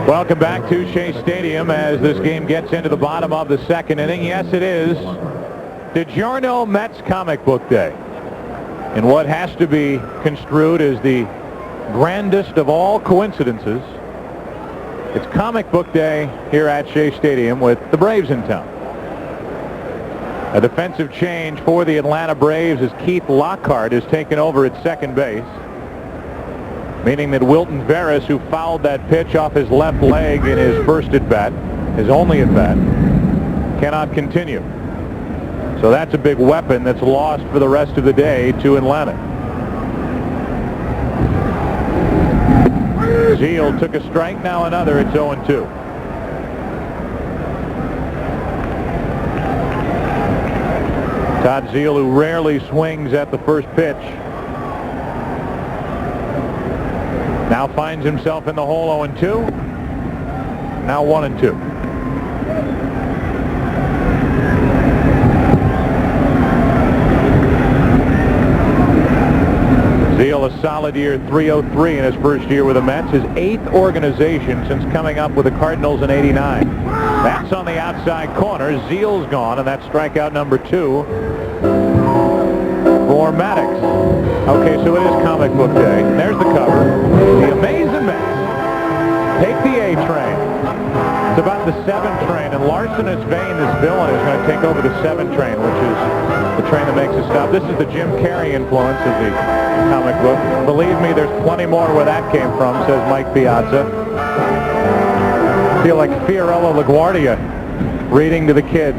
Welcome back to Shea Stadium as this game gets into the bottom of the second inning. Yes, it is DiGiorno Mets Comic Book Day. And what has to be construed as the grandest of all coincidences. It's Comic Book Day here at Shea Stadium with the Braves in town. A defensive change for the Atlanta Braves as Keith Lockhart is taken over at second base, meaning that Wilton Veras, who fouled that pitch off his left leg in his first at-bat, his only at-bat, cannot continue. So that's a big weapon that's lost for the rest of the day to Atlanta. Zeal took a strike, now another. It's 0-2. Todd Zeal, who rarely swings at the first pitch, now finds himself in the hole. 0-2. Now 1-2. Zeal, a solid year, 303 in his first year with the Mets, his 8th organization since coming up with the Cardinals in '89. That's on the outside corner. Zeal's gone, and that's strikeout number 2 for Maddux. Okay, so it is Comic Book Day. There's the cover. The Amazing Mets take the A train. It's about the 7 train, and Larcenous Vein, this villain, is going to take over the 7 train, which is the train that makes it stop. This is the Jim Carrey influence of the comic book. Believe me, there's plenty more where that came from, says Mike Piazza. I feel like Fiorello LaGuardia reading to the kids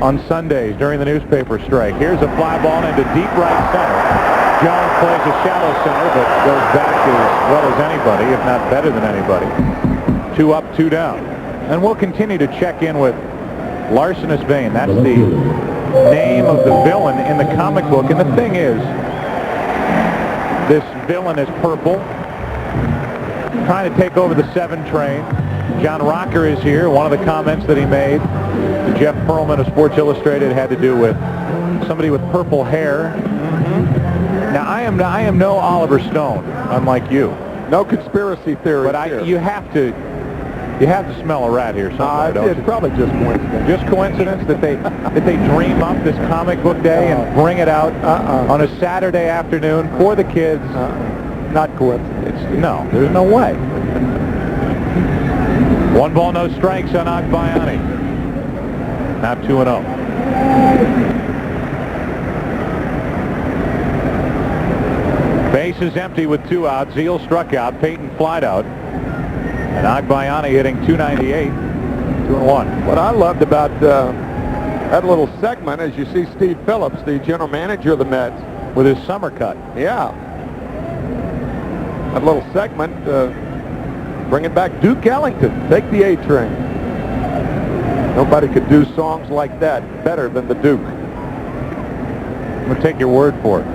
on Sundays during the newspaper strike. Here's a fly ball into deep right center. Jones plays a shallow center, but goes back as well as anybody, if not better than anybody. 2 up, 2 down. And we'll continue to check in with Larcenous Vein. That's the name of the villain in the comic book. And the thing is, this villain is purple, trying to take over the 7 train. John Rocker is here. One of the comments that he made to Jeff Pearlman of Sports Illustrated had to do with somebody with purple hair. Now, I am no Oliver Stone, unlike you. No conspiracy theory. But you have to smell a rat here somewhere, don't you? It's probably just coincidence. Just coincidence that they dream up this Comic Book Day and bring it out on a Saturday afternoon for the kids. Not coincidence. No, there's no way. 1 ball, no strikes on Agbayani. Now 2-0. Base is empty with 2 outs. Zeal struck out. Payton flied out. And Agbayani hitting .298, 2-1. What I loved about that little segment is you see Steve Phillips, the general manager of the Mets, with his summer cut. Yeah. That little segment, bringing back Duke Ellington, take the A train. Nobody could do songs like that better than the Duke. I'm going to take your word for it.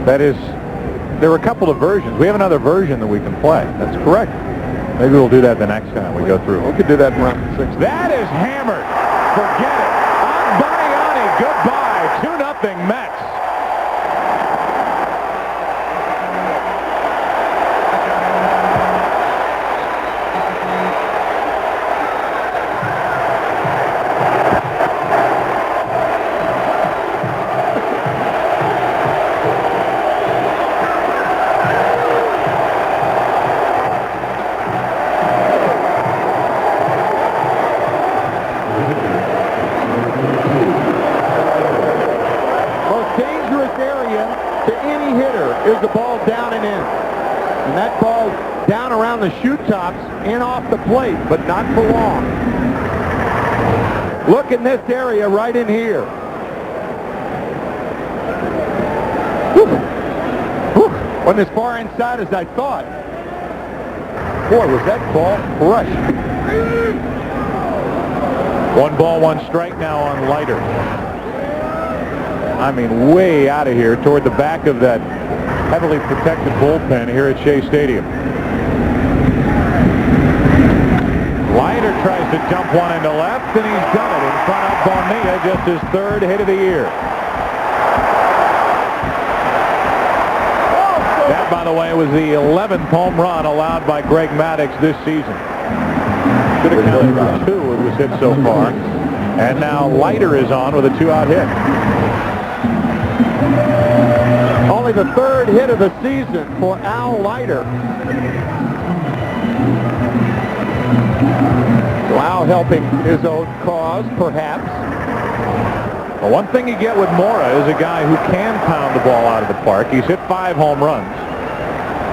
That is, there are a couple of versions. We have another version that we can play. That's correct. Maybe we'll do that the next time we go through. We could do that in round 6. That is hammered. Forget it. Agbayani, goodbye. 2-0 Mets. Is the ball down and in. And that ball down around the shoe tops and off the plate, but not for long. Look in this area right in here. Wasn't as far inside as I thought. Boy, was that ball crushed. 1 ball, 1 strike now on Leiter. I mean, way out of here toward the back of that heavily protected bullpen here at Shea Stadium. Leiter tries to dump one into left, and he's done it in front of Bonilla, just his 3rd hit of the year. Oh, That, by the way, was the 11th home run allowed by Greg Maddux this season. Should have counted for 2. It was hit so far. And now Leiter is on with a 2-out hit. Only the 3rd hit of the season for Al Leiter. So Al helping his own cause, perhaps. Well, one thing you get with Mora is a guy who can pound the ball out of the park. He's hit 5 home runs.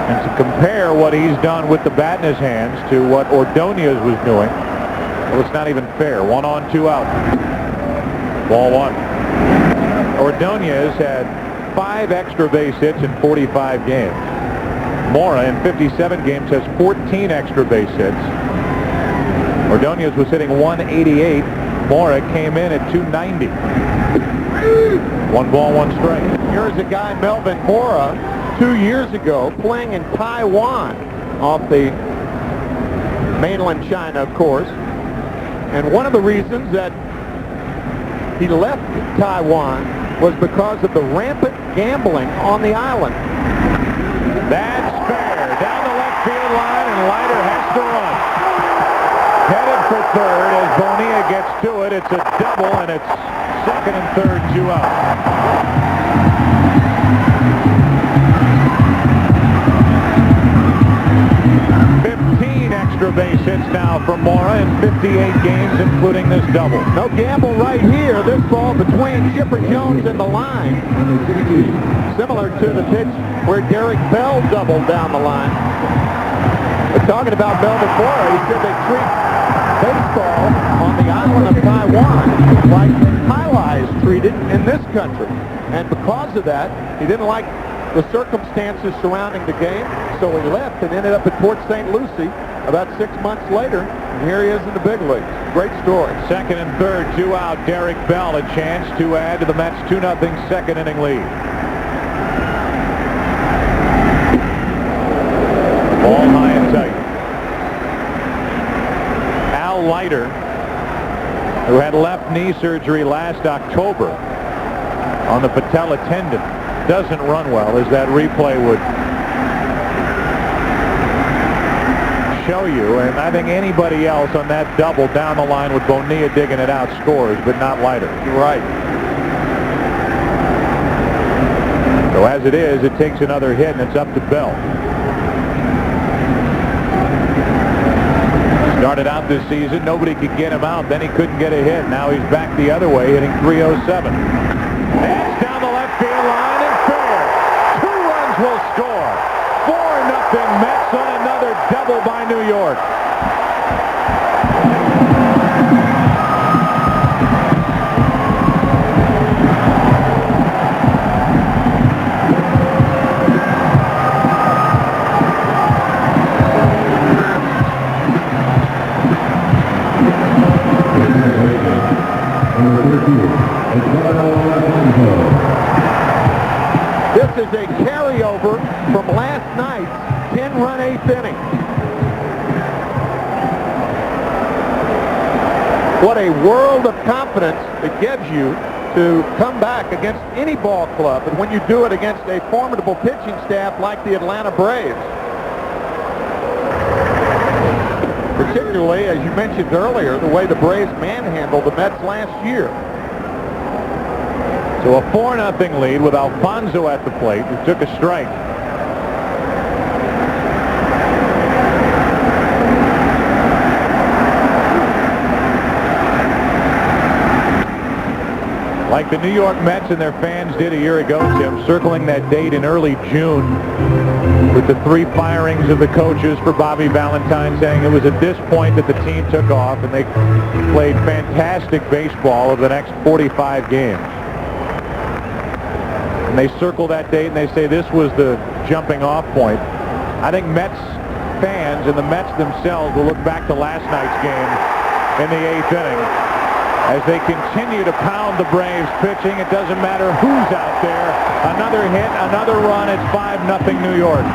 And to compare what he's done with the bat in his hands to what Ordonez was doing, well, it's not even fair. 1 on, 2 out. Ball 1. Ordonez had 5 extra base hits in 45 games. Mora in 57 games has 14 extra base hits. Ordonez was hitting 188. Mora came in at 290. 1 ball, 1 strike. Here's a guy, Melvin Mora, 2 years ago, playing in Taiwan, off the mainland China, of course. And one of the reasons that he left Taiwan was because of the rampant gambling on the island. That's fair. Down the left field line, and Leiter has to run. Headed for 3rd as Bonilla gets to it. It's a double, and it's 2nd and 3rd, 2 out. 15 extra base hits now for Mora in 58 games, including this double. No gamble right here. This ball between Chipper Jones and the line. Similar to the pitch where Derek Bell doubled down the line. We're talking about Melvin Mora. He said they treat baseball on the island of Taiwan like highlights treated in this country. And because of that, he didn't like the circumstances surrounding the game, so he left and ended up at Port St. Lucie about 6 months later, and here he is in the big leagues. Great story. 2nd and 3rd, 2 out. Derek Bell, a chance to add to the Mets' 2-0 second inning lead. Ball high and tight. Al Leiter, who had left knee surgery last October on the patella tendon, doesn't run well, as that replay would show you. And I think anybody else on that double down the line with Bonilla digging it out scores, but not Leiter. You're right. So as it is, it takes another hit, and it's up to Bell. Started out this season, nobody could get him out. Then he couldn't get a hit. Now he's back the other way, hitting .307. That's down the left field line, and fair. 2 runs will score. 4-0 Mets on another double by New York. This is a carryover from last night's 10-run 8th inning. What a world of confidence it gives you to come back against any ball club, and when you do it against a formidable pitching staff like the Atlanta Braves. Particularly, as you mentioned earlier, the way the Braves manhandled the Mets last year. So a 4-0 lead with Alfonso at the plate, who took a strike. Like the New York Mets and their fans did a year ago, Tim, circling that date in early June with the 3 firings of the coaches for Bobby Valentine, saying it was at this point that the team took off, and they played fantastic baseball over the next 45 games. And they circle that date and they say this was the jumping off point. I think Mets fans and the Mets themselves will look back to last night's game in the 8th inning as they continue to pound the Braves pitching. It doesn't matter who's out there. Another hit, another run. It's 5-0 New York.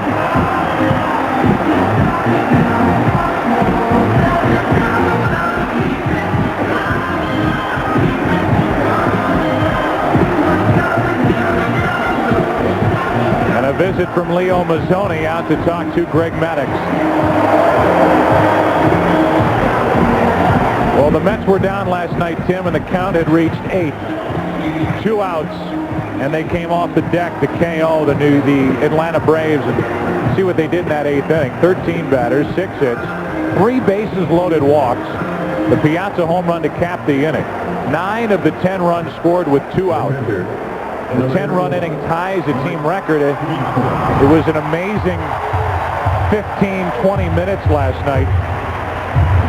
And a visit visit from Leo Mazzoni out to talk to Greg Maddux. Well, the Mets were down last night, Tim, and the count had reached 8. 2 outs, and they came off the deck to KO the Atlanta Braves, and see what they did in that 8th inning. 13 batters, 6 hits, 3 bases loaded walks. The Piazza home run to cap the inning. 9 of the 10 runs scored with 2 outs. The 10-run inning ties a team record. It was an amazing 15-20 minutes last night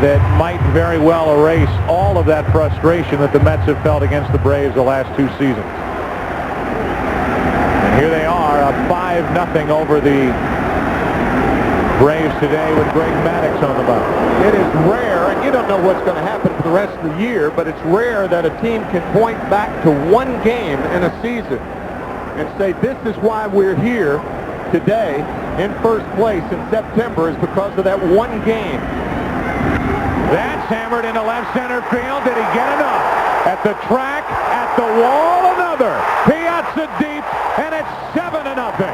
that might very well erase all of that frustration that the Mets have felt against the Braves the last 2 seasons. And here they are, up 5-0 over the Braves today with Greg Maddux on the mound. It is rare, and you don't know what's going to happen for the rest of the year, but it's rare that a team can point back to one game in a season and say, this is why we're here today in first place in September, is because of that one game. That's hammered into left center field. Did he get enough? At the track, at the wall, another. Piazza deep, and it's 7-0.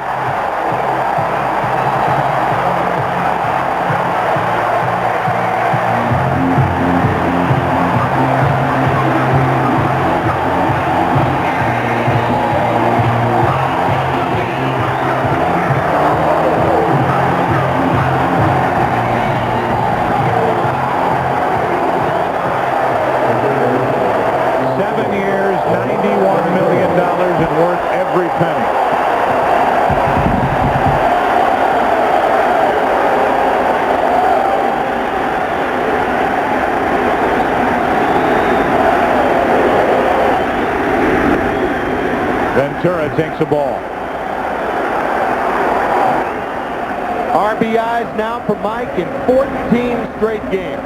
Every penny. Ventura takes a ball. RBIs now for Mike in 14 straight games.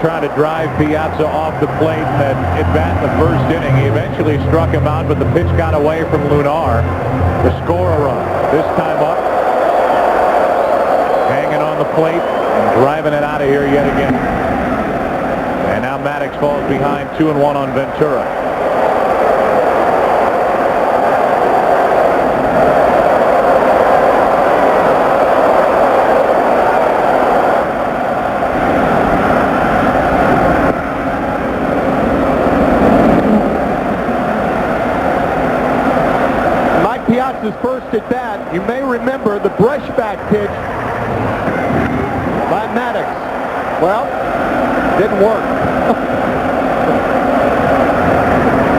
Trying to drive Piazza off the plate in that at-bat in the first inning. He eventually struck him out, but the pitch got away from Lunar to score a run. This time up, hanging on the plate and driving it out of here yet again. And now Maddux falls behind 2-1 on Ventura. Piazza's first at bat. You may remember the brushback pitch by Maddux. Well, didn't work.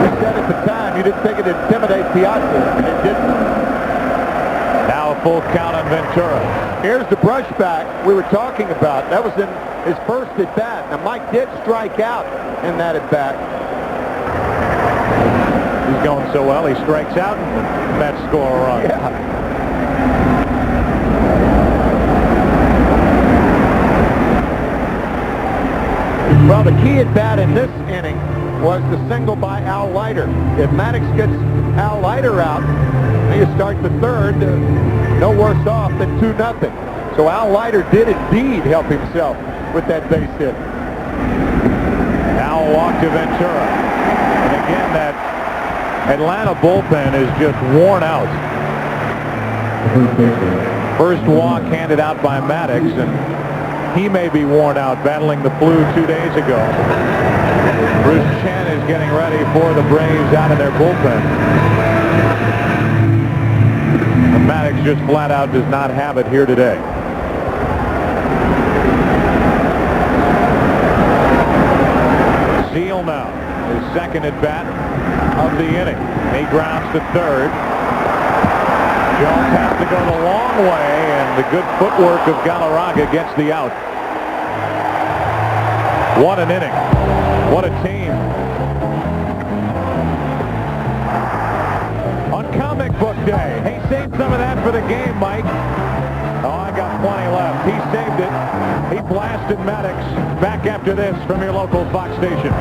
You said at the time you didn't think it'd intimidate Piazza, and it didn't. Now a full count on Ventura. Here's the brushback we were talking about. That was in his first at bat. Now Mike did strike out in that at bat. He's going so well, he strikes out and the Mets score a run. Yeah. Well, the key at bat in this inning was the single by Al Leiter. If Maddux gets Al Leiter out, and you start the third, no worse off than 2-0. So Al Leiter did indeed help himself with that base hit. Al walked to Ventura. And again, that Atlanta bullpen is just worn out. First walk handed out by Maddux, and he may be worn out battling the flu 2 days ago. Bruce Chen is getting ready for the Braves out of their bullpen. And Maddux just flat out does not have it here today. Seal now, his second at bat of the inning. He grounds to third. Jones has to go the long way, and the good footwork of Galarraga gets the out. What an inning. What a team. On Comic Book Day. Hey, save some of that for the game, Mike. Oh, I got plenty left. He saved it. He blasted Maddux. Back after this from your local Fox station.